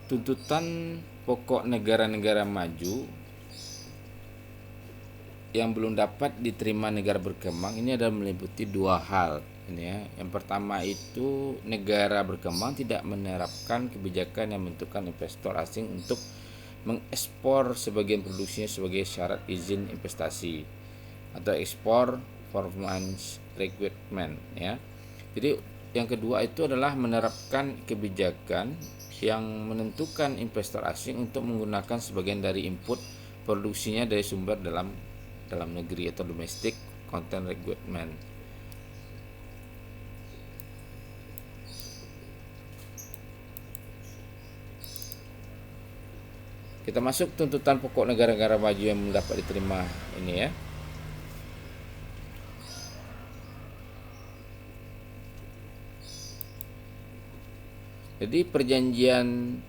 Tuntutan pokok negara-negara maju yang belum dapat diterima negara berkembang ini adalah meliputi dua hal ini ya. Yang pertama itu negara berkembang tidak menerapkan kebijakan yang menentukan investor asing untuk mengekspor sebagian produksinya sebagai syarat izin investasi atau ekspor performance requirement ya. Jadi yang kedua itu adalah menerapkan kebijakan yang menentukan investor asing untuk menggunakan sebagian dari input produksinya dari sumber dalam negeri atau domestic content requirement. Kita masuk tuntutan pokok negara-negara maju yang dapat diterima ini ya. Jadi perjanjian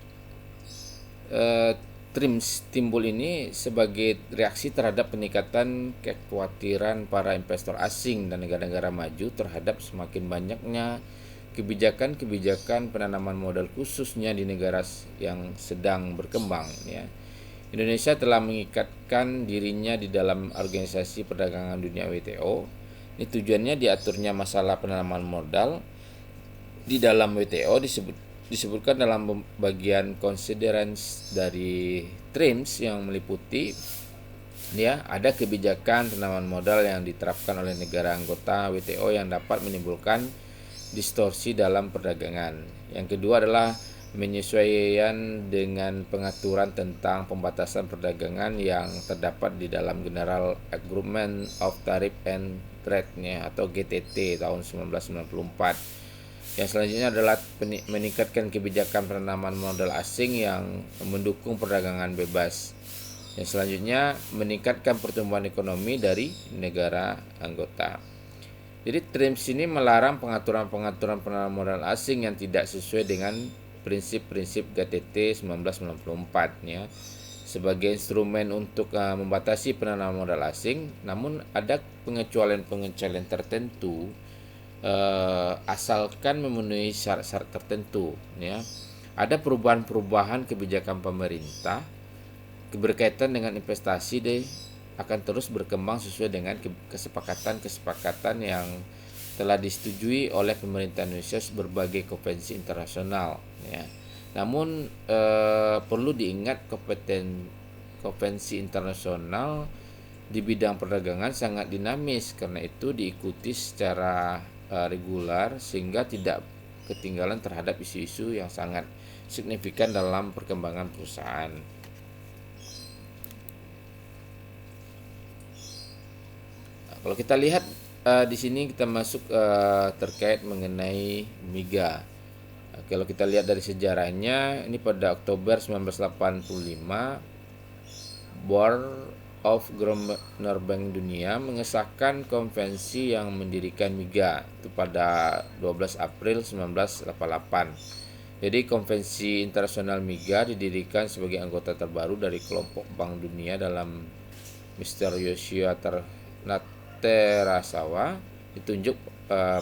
TRIPS timbul ini sebagai reaksi terhadap peningkatan kekhawatiran para investor asing dan negara-negara maju terhadap semakin banyaknya kebijakan-kebijakan penanaman modal khususnya di negara yang sedang berkembang ya. Indonesia telah mengikatkan dirinya di dalam Organisasi Perdagangan Dunia WTO. Ini tujuannya diaturnya masalah penanaman modal di dalam WTO disebutkan dalam bagian considerance dari TRIPS yang meliputi ya ada kebijakan penanaman modal yang diterapkan oleh negara anggota WTO yang dapat menimbulkan distorsi dalam perdagangan. Yang kedua adalah menyesuaikan dengan pengaturan tentang pembatasan perdagangan yang terdapat di dalam General Agreement of Tariff and Trade atau GTT tahun 1994. Yang selanjutnya adalah meningkatkan kebijakan penanaman modal asing yang mendukung perdagangan bebas. Yang selanjutnya meningkatkan pertumbuhan ekonomi dari negara anggota. Jadi TRIPS ini melarang pengaturan-pengaturan penanaman modal asing yang tidak sesuai dengan prinsip-prinsip GTT 1994 ya. Sebagai instrumen untuk membatasi penanaman modal asing, namun ada pengecualian-pengecualian tertentu asalkan memenuhi syarat-syarat tertentu ya. Ada perubahan-perubahan kebijakan pemerintah berkaitan dengan investasi akan terus berkembang sesuai dengan kesepakatan-kesepakatan yang telah disetujui oleh pemerintah Indonesia berbagai konvensi internasional ya. Namun perlu diingat konvensi internasional di bidang perdagangan sangat dinamis, karena itu diikuti secara regular sehingga tidak ketinggalan terhadap isu-isu yang sangat signifikan dalam perkembangan perusahaan. Nah, kalau kita lihat di sini kita masuk terkait mengenai MIGA. Nah, kalau kita lihat dari sejarahnya, ini pada Oktober 1985 Board of Governor Bank Dunia mengesahkan konvensi yang mendirikan MIGA itu pada 12 April 1988. Jadi konvensi internasional MIGA didirikan sebagai anggota terbaru dari kelompok Bank Dunia dalam Mr. Yoshio Terasawa ditunjuk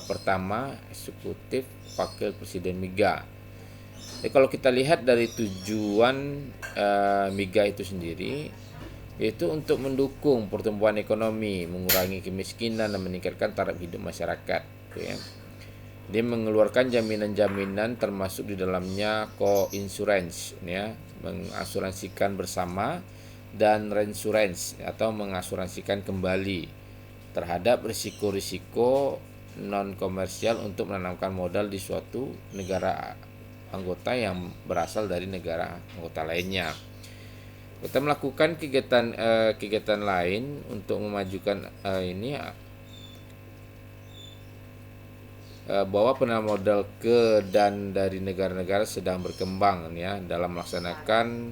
pertama eksekutif wakil presiden MIGA. Jadi kalau kita lihat dari tujuan MIGA itu sendiri, yaitu untuk mendukung pertumbuhan ekonomi, mengurangi kemiskinan dan meningkatkan taraf hidup masyarakat ya. Dia mengeluarkan jaminan-jaminan termasuk di dalamnya co-insurance ya, mengasuransikan bersama, dan reinsurance atau mengasuransikan kembali terhadap risiko-risiko non komersial untuk menanamkan modal di suatu negara anggota yang berasal dari negara anggota lainnya. Kita melakukan kegiatan lain untuk memajukan bahwa penanaman modal ke dan dari negara-negara sedang berkembang ya, dalam melaksanakan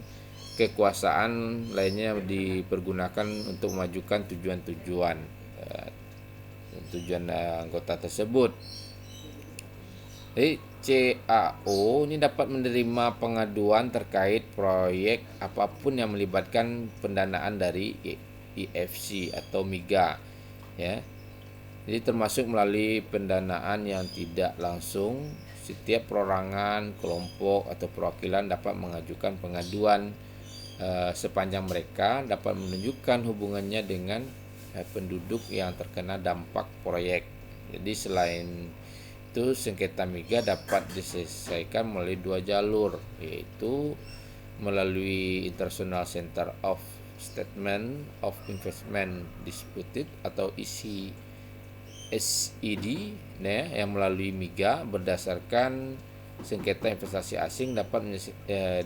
kekuasaan lainnya dipergunakan untuk memajukan tujuan anggota tersebut. Jadi CAO ini dapat menerima pengaduan terkait proyek apapun yang melibatkan pendanaan dari IFC atau MIGA ya. Jadi termasuk melalui pendanaan yang tidak langsung setiap perorangan, kelompok atau perwakilan dapat mengajukan pengaduan sepanjang mereka dapat menunjukkan hubungannya dengan penduduk yang terkena dampak proyek. Jadi selain itu sengketa miga dapat diselesaikan melalui dua jalur, yaitu melalui International Center of Statement of Investment Disputed atau SED yang melalui miga berdasarkan sengketa investasi asing dapat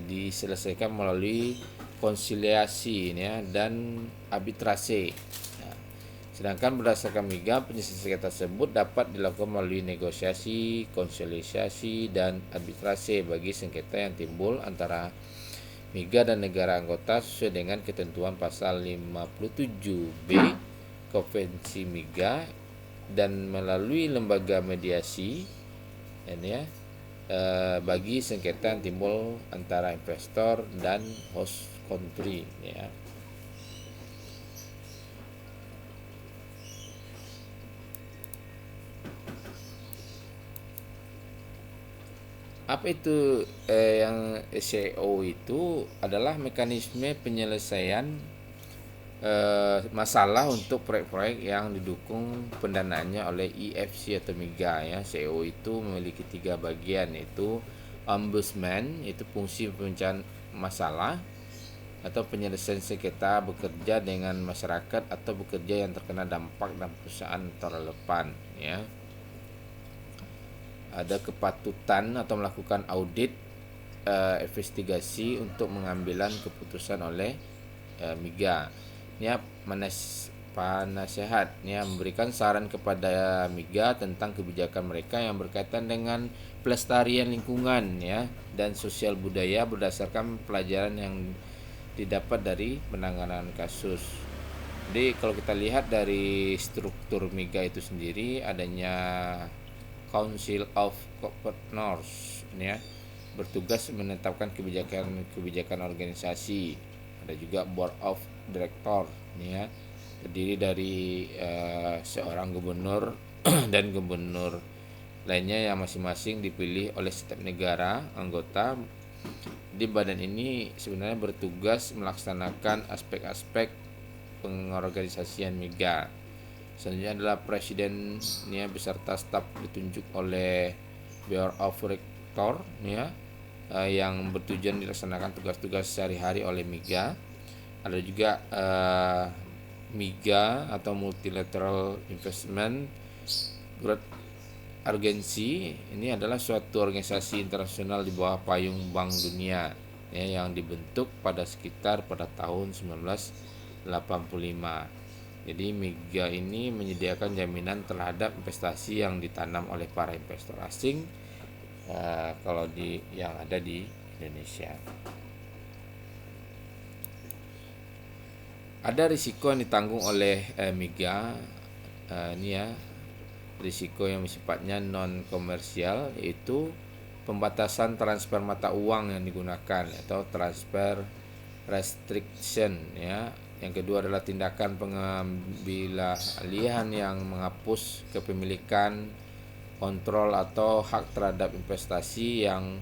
diselesaikan melalui konsiliasi dan arbitrase. Sedangkan berdasarkan miga, penyelesaian tersebut dapat dilakukan melalui negosiasi, konsiliasi, dan arbitrase bagi sengketa yang timbul antara miga dan negara anggota sesuai dengan ketentuan pasal 57B Konvensi Miga dan melalui lembaga mediasi bagi sengketa yang timbul antara investor dan host country Apa itu yang SEO itu adalah mekanisme penyelesaian masalah untuk proyek-proyek yang didukung pendanaannya oleh EFC atau MIGA SEO itu memiliki 3 bagian, yaitu ombudsman, itu fungsi pemecahan masalah atau penyelesaian sengketa bekerja dengan masyarakat atau bekerja yang terkena dampak dan perusahaan terlepan Ada kepatutan atau melakukan audit investigasi untuk mengambilan keputusan oleh MIGA. Penasehat memberikan saran kepada MIGA tentang kebijakan mereka yang berkaitan dengan pelestarian lingkungan dan sosial budaya berdasarkan pelajaran yang didapat dari penanganan kasus. Jadi kalau kita lihat dari struktur MIGA itu sendiri, adanya Council of Partners bertugas menetapkan kebijakan organisasi. Ada juga Board of Director terdiri dari seorang gubernur dan gubernur lainnya yang masing-masing dipilih oleh setiap negara anggota. Di badan ini sebenarnya bertugas melaksanakan aspek-aspek pengorganisasian MIGA. Selanjutnya adalah presiden beserta staf ditunjuk oleh Board of Director yang bertujuan dilaksanakan tugas-tugas sehari-hari oleh MIGA. Ada juga MIGA atau Multilateral Investment Group Agency. Ini adalah suatu organisasi internasional di bawah payung Bank Dunia yang dibentuk pada tahun 1985. Jadi MIGA ini menyediakan jaminan terhadap investasi yang ditanam oleh para investor asing yang ada di Indonesia. Ada risiko yang ditanggung oleh MIGA risiko yang sifatnya non komersial, yaitu pembatasan transfer mata uang yang digunakan atau transfer restriction Yang kedua adalah tindakan pengambilan alihan yang menghapus kepemilikan, kontrol atau hak terhadap investasi yang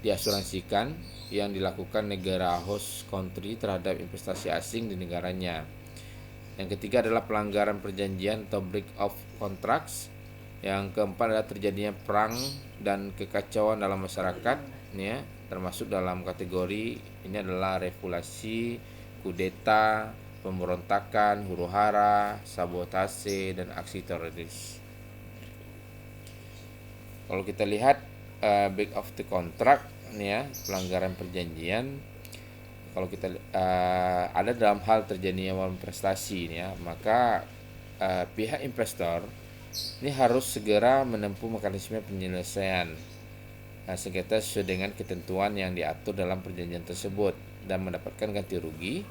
diasuransikan yang dilakukan negara host country terhadap investasi asing di negaranya. Yang ketiga adalah pelanggaran perjanjian atau break of contracts. Yang keempat adalah terjadinya perang dan kekacauan dalam masyarakat termasuk dalam kategori ini adalah revolusi, kudeta, pemberontakan, huru-hara, sabotase, dan aksi teroris. Kalau kita lihat break of the contract pelanggaran perjanjian, kalau kita ada dalam hal terjadinya prestasi maka pihak investor ini harus segera menempuh mekanisme penyelesaian sengketa sesuai dengan ketentuan yang diatur dalam perjanjian tersebut dan mendapatkan ganti rugi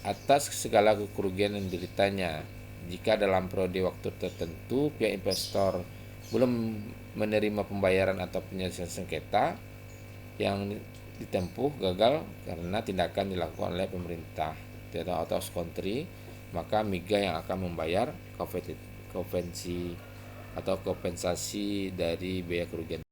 atas segala kerugian yang dideritanya. Jika dalam periode waktu tertentu pihak investor belum menerima pembayaran atau penyelesaian sengketa yang ditempuh gagal karena tindakan dilakukan oleh pemerintah atau host country, maka MIGA yang akan membayar konvensi atau kompensasi dari biaya kerugian.